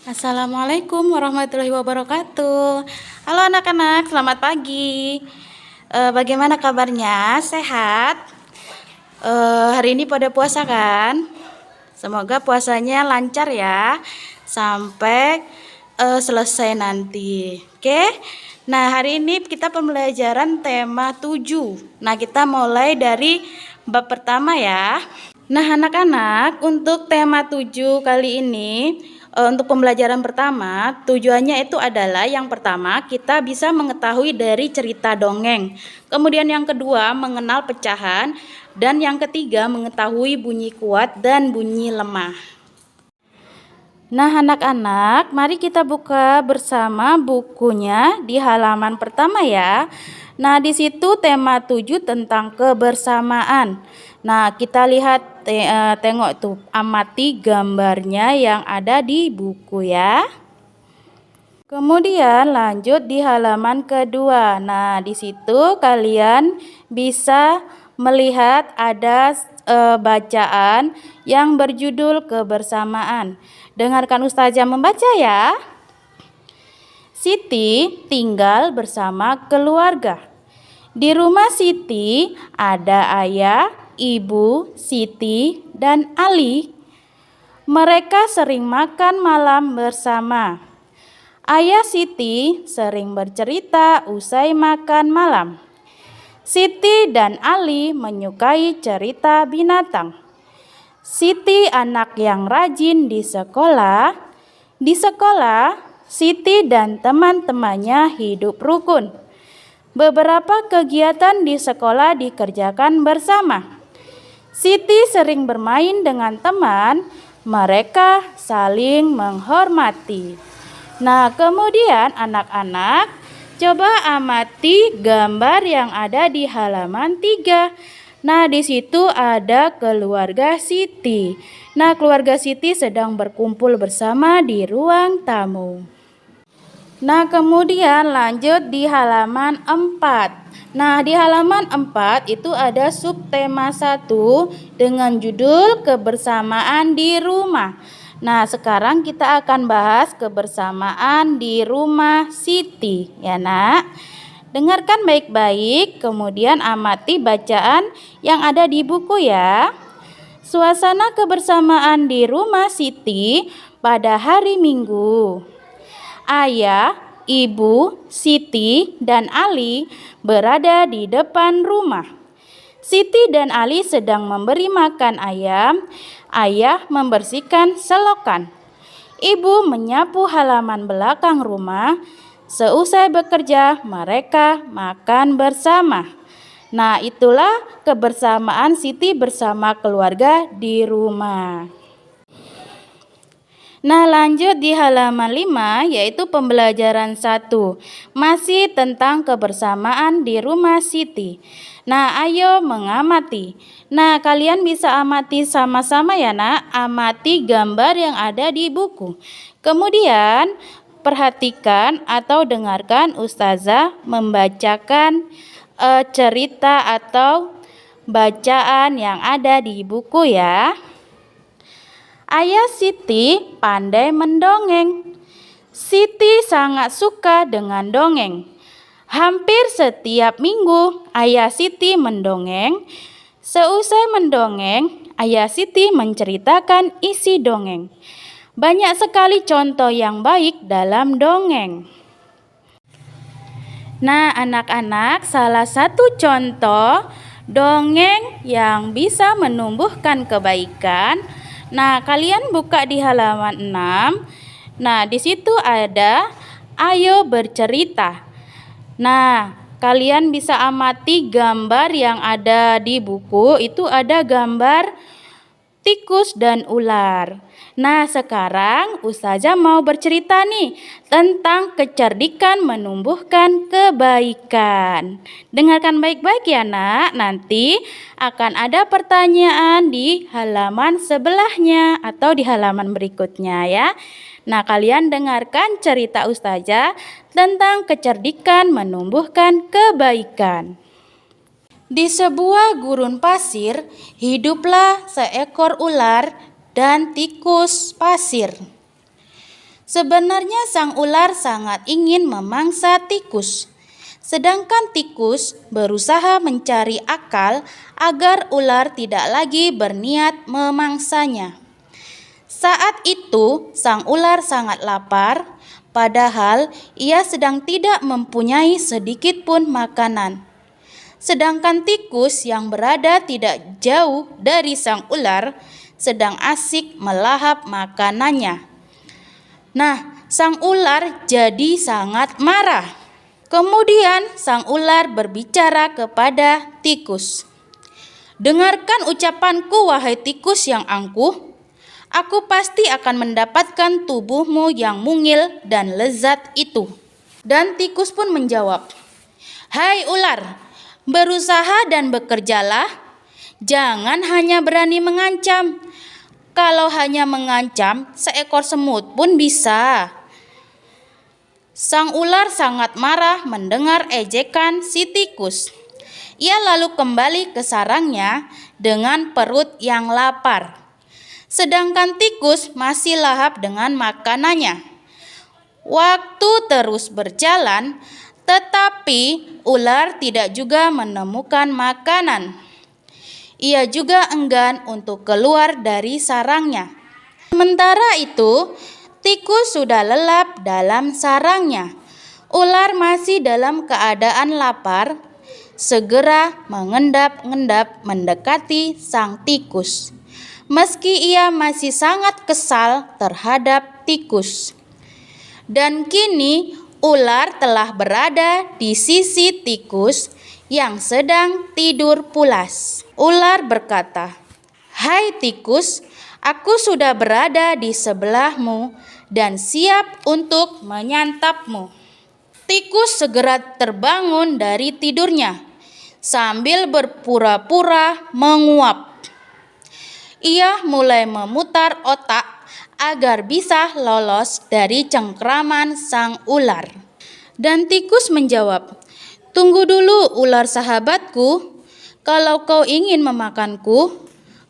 Assalamualaikum warahmatullahi wabarakatuh. Halo anak-anak, selamat pagi. Bagaimana kabarnya? Sehat? Hari ini pada puasa kan? Semoga puasanya lancar ya, sampai selesai nanti. Oke? Nah, hari ini kita pembelajaran tema 7. Nah, kita mulai dari bab pertama ya. Nah, anak-anak, untuk tema 7 kali ini, untuk pembelajaran pertama, tujuannya itu adalah yang pertama kita bisa mengetahui dari cerita dongeng. Kemudian yang kedua mengenal pecahan, dan yang ketiga mengetahui bunyi kuat dan bunyi lemah. Nah anak-anak, mari kita buka bersama bukunya di halaman pertama ya. Nah di situ tema 7 tentang kebersamaan. Nah kita lihat tengok tuh, amati gambarnya yang ada di buku ya. Kemudian lanjut di halaman kedua. Nah di situ kalian bisa melihat ada bacaan yang berjudul kebersamaan. Dengarkan Ustazah membaca ya. Siti tinggal bersama keluarga. Di rumah Siti ada ayah, ibu, Siti, dan Ali. Mereka sering makan malam bersama. Ayah Siti sering bercerita usai makan malam. Siti dan Ali menyukai cerita binatang. Siti anak yang rajin di sekolah. Di sekolah, Siti dan teman-temannya hidup rukun. Beberapa kegiatan di sekolah dikerjakan bersama. Siti sering bermain dengan teman, mereka saling menghormati. Nah, kemudian anak-anak coba amati gambar yang ada di halaman 3. Nah, di situ ada keluarga Siti. Nah, keluarga Siti sedang berkumpul bersama di ruang tamu. Nah, kemudian lanjut di halaman 4. Nah, di halaman 4 itu ada subtema 1 dengan judul kebersamaan di rumah. Nah, sekarang kita akan bahas kebersamaan di rumah Siti, ya Nak. Dengarkan baik-baik, kemudian amati bacaan yang ada di buku ya. Suasana kebersamaan di rumah Siti pada hari Minggu. Ayah, ibu, Siti, dan Ali berada di depan rumah. Siti dan Ali sedang memberi makan ayam. Ayah membersihkan selokan. Ibu menyapu halaman belakang rumah. Seusai bekerja, mereka makan bersama. Nah, itulah kebersamaan Siti bersama keluarga di rumah. Nah, lanjut di halaman 5 yaitu pembelajaran 1. Masih tentang kebersamaan di rumah Siti. Nah, ayo mengamati. Nah, kalian bisa amati sama-sama ya Nak. Amati gambar yang ada di buku. Kemudian perhatikan atau dengarkan Ustazah membacakan cerita atau bacaan yang ada di buku ya. Ayah Siti pandai mendongeng. Siti sangat suka dengan dongeng. Hampir setiap minggu ayah Siti mendongeng. Seusai mendongeng, ayah Siti menceritakan isi dongeng. Banyak sekali contoh yang baik dalam dongeng. Nah, anak-anak, salah satu contoh dongeng yang bisa menumbuhkan kebaikan. Nah, kalian buka di halaman 6. Nah, di situ ada ayo bercerita. Nah, kalian bisa amati gambar yang ada di buku. Itu ada gambar tikus dan ular. Nah, sekarang Ustazah mau bercerita nih tentang kecerdikan menumbuhkan kebaikan. Dengarkan baik-baik ya Nak. Nanti akan ada pertanyaan di halaman sebelahnya atau di halaman berikutnya ya. Nah, kalian dengarkan cerita Ustazah tentang kecerdikan menumbuhkan kebaikan. Di sebuah gurun pasir, hiduplah seekor ular dan tikus pasir. Sebenarnya sang ular sangat ingin memangsa tikus, sedangkan tikus berusaha mencari akal agar ular tidak lagi berniat memangsanya. Saat itu, sang ular sangat lapar, padahal ia sedang tidak mempunyai sedikit pun makanan. Sedangkan tikus yang berada tidak jauh dari sang ular sedang asik melahap makanannya. Nah, sang ular jadi sangat marah. Kemudian sang ular berbicara kepada tikus. "Dengarkan ucapanku, wahai tikus yang angkuh. Aku pasti akan mendapatkan tubuhmu yang mungil dan lezat itu." Dan tikus pun menjawab, "Hai ular, berusaha dan bekerjalah. Jangan hanya berani mengancam. Kalau hanya mengancam, seekor semut pun bisa." Sang ular sangat marah mendengar ejekan si tikus. Ia lalu kembali ke sarangnya dengan perut yang lapar. Sedangkan tikus masih lahap dengan makanannya. Waktu terus berjalan, tetapi ular tidak juga menemukan makanan. Ia juga enggan untuk keluar dari sarangnya. Sementara itu, tikus sudah lelap dalam sarangnya. Ular masih dalam keadaan lapar, segera mengendap-endap mendekati sang tikus. Meski ia masih sangat kesal terhadap tikus. Dan kini ular telah berada di sisi tikus yang sedang tidur pulas. Ular berkata, "Hai tikus, aku sudah berada di sebelahmu dan siap untuk menyantapmu." Tikus segera terbangun dari tidurnya sambil berpura-pura menguap. Ia mulai memutar otak agar bisa lolos dari cengkraman sang ular. Dan tikus menjawab, "Tunggu dulu ular sahabatku, kalau kau ingin memakanku,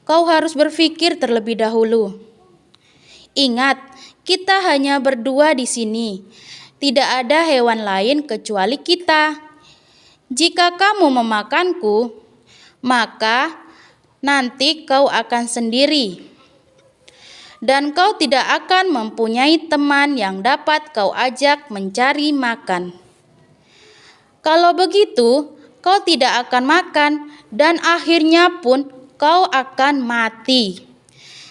kau harus berpikir terlebih dahulu. Ingat, kita hanya berdua di sini. Tidak ada hewan lain kecuali kita. Jika kamu memakanku, maka nanti kau akan sendiri. Dan kau tidak akan mempunyai teman yang dapat kau ajak mencari makan. Kalau begitu, kau tidak akan makan dan akhirnya pun kau akan mati."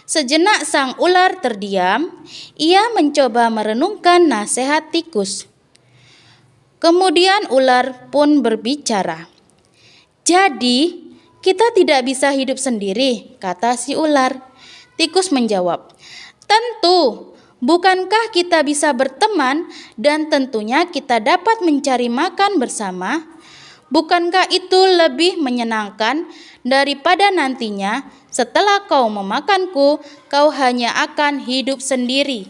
Sejenak sang ular terdiam, ia mencoba merenungkan nasihat tikus. Kemudian ular pun berbicara. "Jadi, kita tidak bisa hidup sendiri," kata si ular. Tikus menjawab, "Tentu, bukankah kita bisa berteman dan tentunya kita dapat mencari makan bersama? Bukankah itu lebih menyenangkan daripada nantinya setelah kau memakanku, kau hanya akan hidup sendiri?"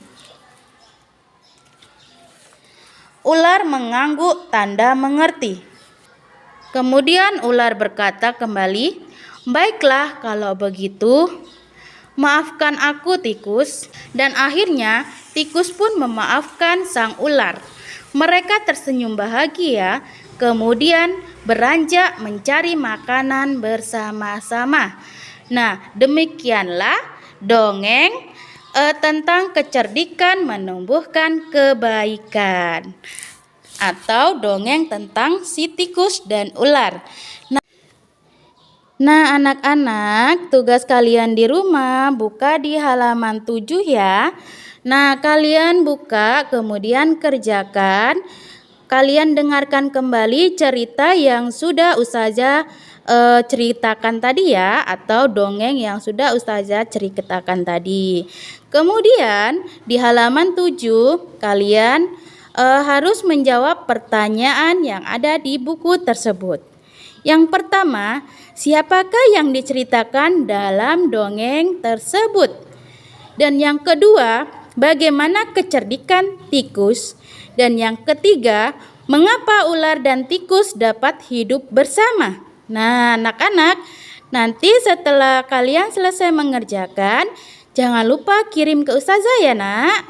Ular mengangguk tanda mengerti. Kemudian ular berkata kembali, "Baiklah kalau begitu, maafkan aku tikus." Dan akhirnya tikus pun memaafkan sang ular. Mereka tersenyum bahagia, kemudian beranjak mencari makanan bersama-sama. Nah, demikianlah dongeng tentang kecerdikan menumbuhkan kebaikan, atau dongeng tentang si tikus dan ular. Nah, anak-anak, tugas kalian di rumah buka di halaman 7 ya. Nah, kalian buka kemudian kerjakan. Kalian dengarkan kembali cerita yang sudah Ustazah ceritakan tadi ya, atau dongeng yang sudah Ustazah ceritakan tadi. Kemudian di halaman 7 kalian harus menjawab pertanyaan yang ada di buku tersebut. Yang pertama, siapakah yang diceritakan dalam dongeng tersebut? Dan yang kedua, bagaimana kecerdikan tikus? Dan yang ketiga, mengapa ular dan tikus dapat hidup bersama? Nah, anak-anak, nanti setelah kalian selesai mengerjakan, jangan lupa kirim ke Ustazah ya, Nak.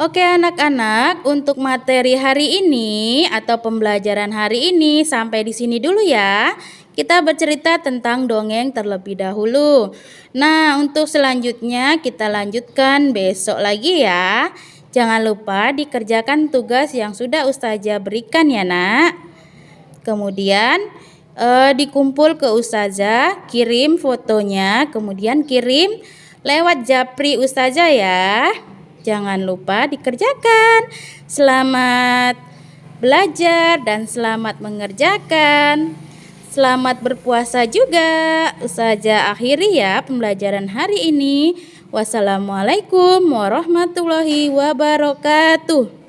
Oke anak-anak, untuk materi hari ini atau pembelajaran hari ini sampai di sini dulu ya. Kita bercerita tentang dongeng terlebih dahulu. Nah, untuk selanjutnya kita lanjutkan besok lagi ya. Jangan lupa dikerjakan tugas yang sudah Ustazah berikan ya nak. Kemudian dikumpul ke Ustazah, kirim fotonya, kemudian kirim lewat Japri Ustazah ya. Jangan lupa dikerjakan. Selamat belajar dan selamat mengerjakan. Selamat berpuasa juga. Ustazah akhiri ya pembelajaran hari ini. Wassalamualaikum warahmatullahi wabarakatuh.